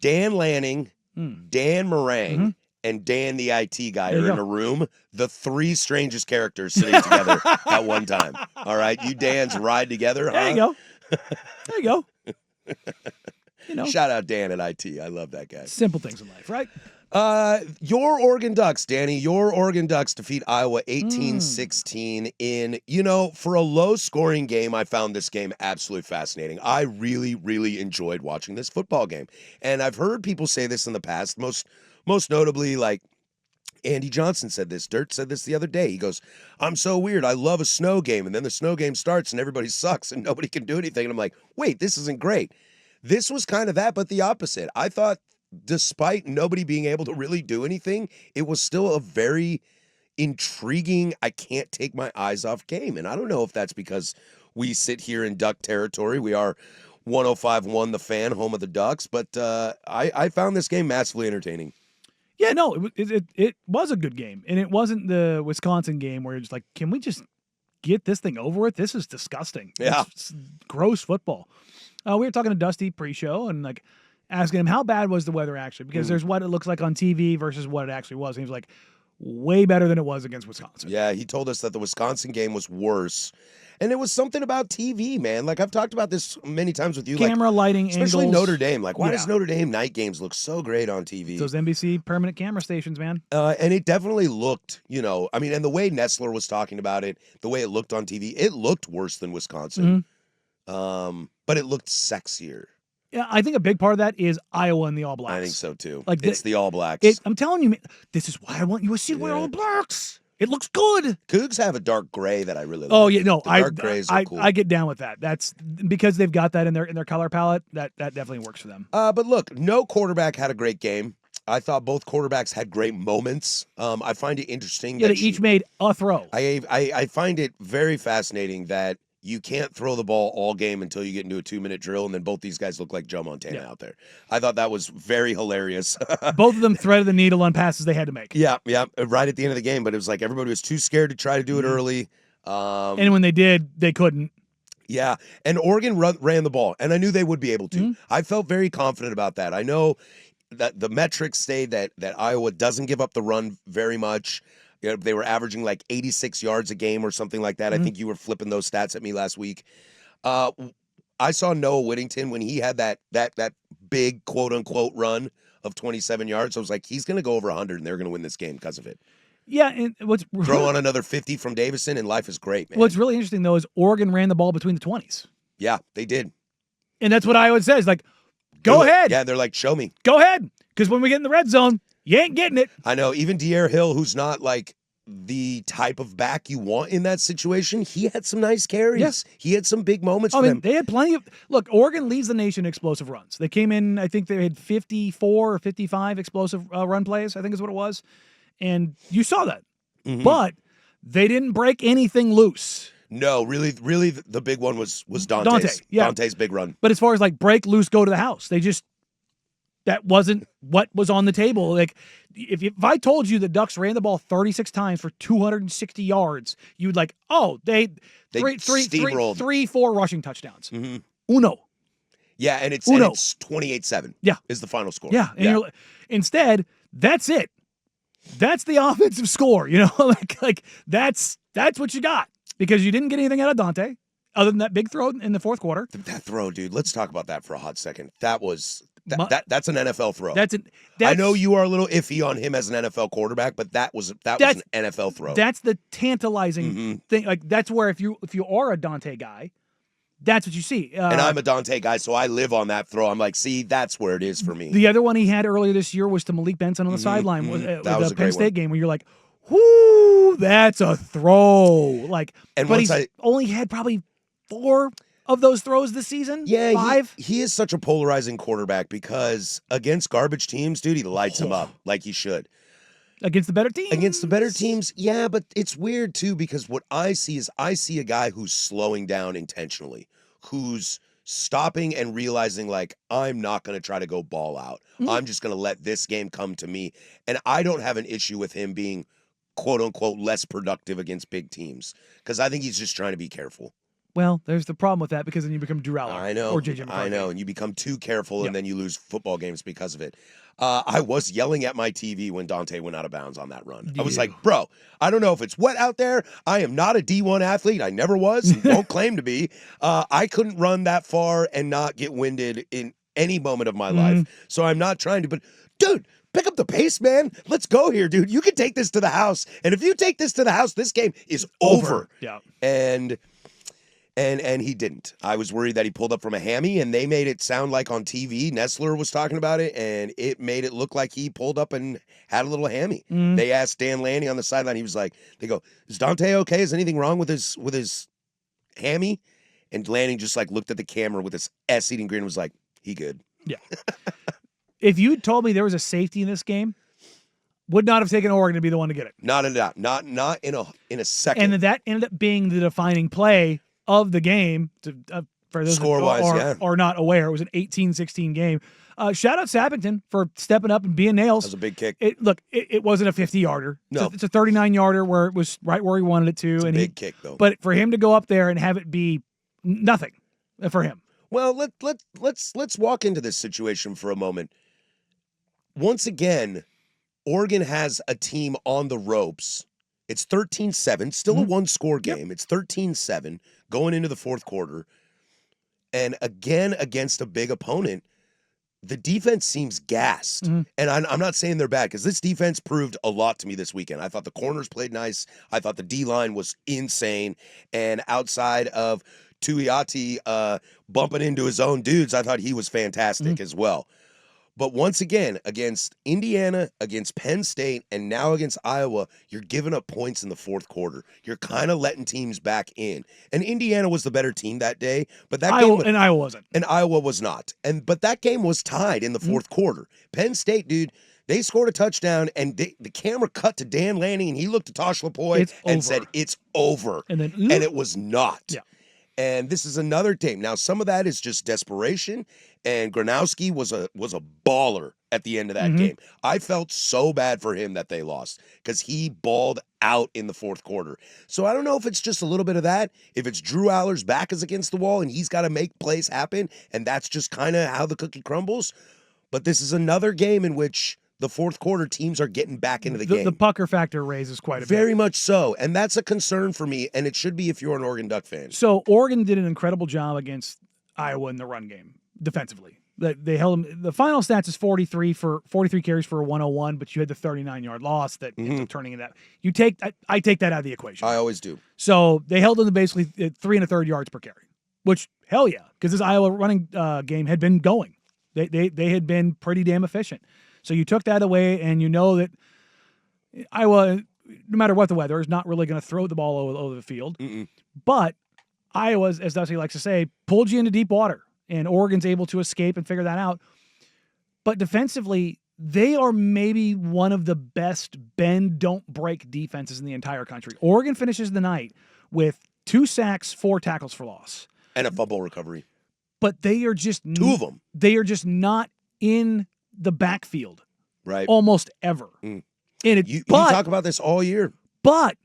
Dan Lanning, Dan Marang, and Dan the IT guy are in a room, the three strangest characters sitting together at one time. All right, you Dans ride together, huh? There you go. There you go. You know, shout out Dan at IT. I love that guy. Simple things in life, right? Your Oregon Ducks, Danny, your Oregon Ducks defeat Iowa 18-16 in, for a low-scoring game, I found this game absolutely fascinating. I really, really enjoyed watching this football game. And I've heard people say this in the past, most notably, like, Andy Johnson said this. Dirt said this the other day. He goes, I'm so weird. I love a snow game. And then the snow game starts and everybody sucks and nobody can do anything. And I'm like, wait, this isn't great. This was kind of that, but the opposite. I thought despite nobody being able to really do anything, it was still a very intriguing, I can't take my eyes off game. And I don't know if that's because we sit here in Duck territory. We are 105.1 The Fan, home of the Ducks. But I found this game massively entertaining. Yeah, no, it was a good game. And it wasn't the Wisconsin game where you're just like, can we just get this thing over with? This is disgusting. Yeah. It's gross football. We were talking to Dusty pre-show and like asking him how bad was the weather actually, because there's what it looks like on TV versus what it actually was. And he was like, way better than it was against Wisconsin. Yeah, he told us that the Wisconsin game was worse. And it was something about TV, man. Like, I've talked about this many times with you. Camera, lighting, especially angles. Notre Dame. Like, why does Notre Dame night games look so great on TV? Those NBC permanent camera stations, man. And it definitely looked, and the way Nestler was talking about it, the way it looked on TV, it looked worse than Wisconsin. But it looked sexier. Yeah, I think a big part of that is Iowa and the All Blacks. I think so, too. Like it's the All Blacks. I'm telling you, this is why I want USC to wear All Blacks. It looks good. Cougs have a dark gray that I really like. Oh, yeah, no. Dark grays are cool. I get down with that. That's because they've got that in their color palette. That definitely works for them. But look, no quarterback had a great game. I thought both quarterbacks had great moments. I find it interesting. Yeah, they each made a throw. I find it very fascinating that you can't throw the ball all game until you get into a 2-minute drill, and then both these guys look like Joe Montana out there. I thought that was very hilarious. Both of them threaded the needle on passes they had to make. Yeah, right at the end of the game, but it was like everybody was too scared to try to do it early. And when they did, they couldn't. Yeah, and Oregon ran the ball, and I knew they would be able to. I felt very confident about that. I know that the metrics say that Iowa doesn't give up the run very much. They were averaging like 86 yards a game or something like that. I think you were flipping those stats at me last week. I saw Noah Whittington when he had that big quote-unquote run of 27 yards. I was like, he's going to go over 100, and they're going to win this game because of it. Yeah, and throw on another 50 from Davison, and life is great, man. What's really interesting, though, is Oregon ran the ball between the 20s. Yeah, they did. And that's what Iowa says. Like, go ahead. Yeah, they're like, show me. Go ahead. Because when we get in the red zone, you ain't getting it. I know. Even De'Aaron Hill, who's not like the type of back you want in that situation, he had some nice carries. Yes. He had some big moments for them. They had plenty of... Look, Oregon leads the nation in explosive runs. They came in, I think they had 54 or 55 explosive run plays, I think is what it was. And you saw that. But they didn't break anything loose. No, really, the big one was Dante's. Dante's big run. But as far as like break loose, go to the house, that wasn't what was on the table. Like, if I told you the Ducks ran the ball 36 times for 260 yards, you'd like, they steamrolled 3-4 rushing touchdowns. Uno. Yeah, and it's 28-7. Yeah, is the final score. Yeah, and instead, that's it. That's the offensive score. like that's what you got because you didn't get anything out of Dante other than that big throw in the fourth quarter. That throw, dude. Let's talk about that for a hot second. That was. That's an NFL throw. I know you are a little iffy on him as an NFL quarterback, but that was an NFL throw. That's the tantalizing thing. Like that's where if you are a Dante guy, that's what you see. And I'm a Dante guy, so I live on that throw. I'm like, see, that's where it is for me. The other one he had earlier this year was to Malik Benson on the sideline with the Penn State game, where you're like, "Whoo, that's a throw!" Like, but he's only had probably 4 of those throws this season. Yeah, 5. He is such a polarizing quarterback because against garbage teams, dude, he lights them up like he should. Against the better teams? Against the better teams, yeah, but it's weird, too, because what I see is a guy who's slowing down intentionally, who's stopping and realizing, like, I'm not going to try to go ball out. I'm just going to let this game come to me. And I don't have an issue with him being, quote-unquote, less productive against big teams because I think he's just trying to be careful. Well, there's the problem with that because then you become Drew Aller I know. or JJ McCarthy. I know. And you become too careful Yeah. and then you lose football games because of it. I was yelling at my TV when Dante went out of bounds on that run. I was like, bro, I don't know if it's wet out there. I am not a D1 athlete. I never was and won't claim to be. I couldn't run that far and not get winded in any moment of my life. So I'm not trying to, but dude, pick up the pace, man. Let's go here, dude. You can take this to the house. And if you take this to the house, this game is over. Yeah. And he didn't. I was worried that he pulled up from a hammy, and they made it sound like on TV, Nestler was talking about it, and it made it look like he pulled up and had a little hammy. They asked Dan Lanning on the sideline. He was like, they go, is Dante okay? Is anything wrong with his hammy? And Lanning just like looked at the camera with this ass-eating grin and was like, he good. Yeah. If you had told me there was a safety in this game, would not have taken Oregon to be the one to get it. Not in a doubt. Not in a second. And that ended up being the defining play of the game. For those Score-wise, or not aware, it was an 18-16 game. Shout out Sappington for stepping up and being nails. That was a big kick. It wasn't a 50-yarder. No. It's a 39-yarder where it was right where he wanted it to. It's a big kick, though. But for him to go up there and have it be nothing for him. Well, let's walk into this situation for a moment. Once again, Oregon has a team on the ropes. It's 13-7, still a one-score game. It's 13-7 going into the fourth quarter. And again, against a big opponent, the defense seems gassed. And I'm not saying they're bad because this defense proved a lot to me this weekend. I thought the corners played nice. I thought the D-line was insane. And outside of Tuiati bumping into his own dudes, I thought he was fantastic as well. But once again, against Indiana, against Penn State, and now against Iowa, you're giving up points in the fourth quarter. You're kind of letting teams back in. And Indiana was the better team that day, but that game and Iowa wasn't. And Iowa was not. But that game was tied in the fourth quarter. Penn State, dude, they scored a touchdown, and the camera cut to Dan Lanning, and he looked at Tosh Lapoy and said, "It's over." And it was not. Yeah. And this is another team. Now, some of that is just desperation, and Gronowski was a baller at the end of that game. I felt so bad for him that they lost because he balled out in the fourth quarter. So I don't know if it's just a little bit of that, if it's Drew Aller's back is against the wall and he's got to make plays happen, and that's just kind of how the cookie crumbles. But this is another game in which the fourth quarter teams are getting back into the game. The pucker factor raises quite a bit. Very much so. And that's a concern for me, and it should be if you're an Oregon Duck fan. So Oregon did an incredible job against Iowa in the run game defensively. They held them. The final stats is 43 carries for a 101, but you had the 39-yard loss that ended up turning into that. I take that out of the equation. I always do. So they held them to basically 3 1/3 yards per carry, which hell yeah, because this Iowa running game had been going. They had been pretty damn efficient. So you took that away, and you know that Iowa, no matter what the weather, is not really going to throw the ball over the field. But Iowa, as Dusty likes to say, pulled you into deep water, and Oregon's able to escape and figure that out. But defensively, they are maybe one of the best bend, don't break defenses in the entire country. Oregon finishes the night with 2 sacks, 4 tackles for loss. And a fumble recovery. But they are just... 2 of them. They are just not in the backfield, right? Almost ever. And you talk about this all year, but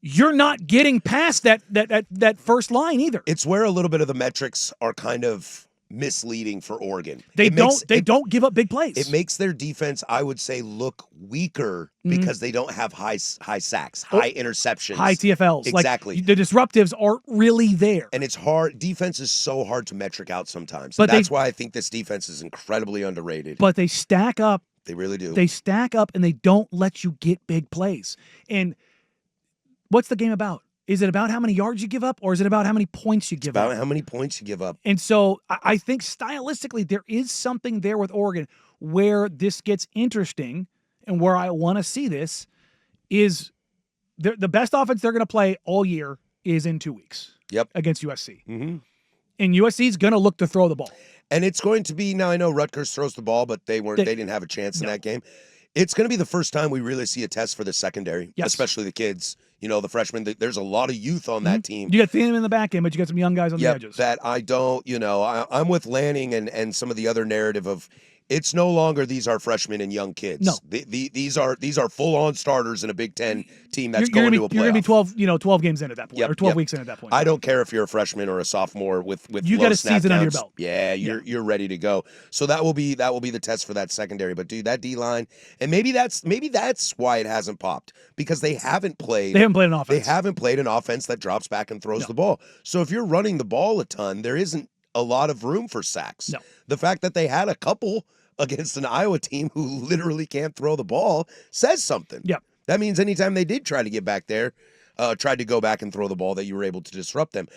you're not getting past that first line either. It's where a little bit of the metrics are kind of misleading for Oregon. They don't give up big plays. It makes their defense, I would say, look weaker because they don't have high sacks, high interceptions, high TFLs. Exactly. Like, the disruptives aren't really there. And it's hard. Defense is so hard to metric out sometimes. But that's why I think this defense is incredibly underrated. But they stack up. They really do. They stack up, and they don't let you get big plays. And what's the game about? Is it about how many yards you give up, or is it about how many points you give up? About how many points you give up. And so I think stylistically there is something there with Oregon where this gets interesting, and where I want to see this is the best offense they're going to play all year is in 2 weeks. Yep. Against USC. And USC is going to look to throw the ball. And it's going to be, now I know Rutgers throws the ball, but they didn't have a chance in that game. It's going to be the first time we really see a test for the secondary, especially the kids. You know, the freshmen, there's a lot of youth on that team. You got Thin in the back end, but you got some young guys on the edges. That I don't, I'm with Lanning and some of the other narrative of It's no longer these are freshmen and young kids. No. These are full-on starters in a Big Ten team that's You're going gonna to a You're playoff. going to be 12 games in at that point, Yep, or 12 yep. weeks in at that point. I don't care if you're a freshman or a sophomore with You low got a snap season under your counts. belt. Yeah, you're ready to go. So that will be the test for that secondary. But dude, that D line, and maybe that's why it hasn't popped, because they haven't played an offense. They haven't played an offense that drops back and throws the ball. So if you're running the ball a ton, there isn't a lot of room for sacks. No. The fact that they had a couple against an Iowa team who literally can't throw the ball says something. Yeah. That means anytime they did try to get back there, tried to go back and throw the ball, that you were able to disrupt them.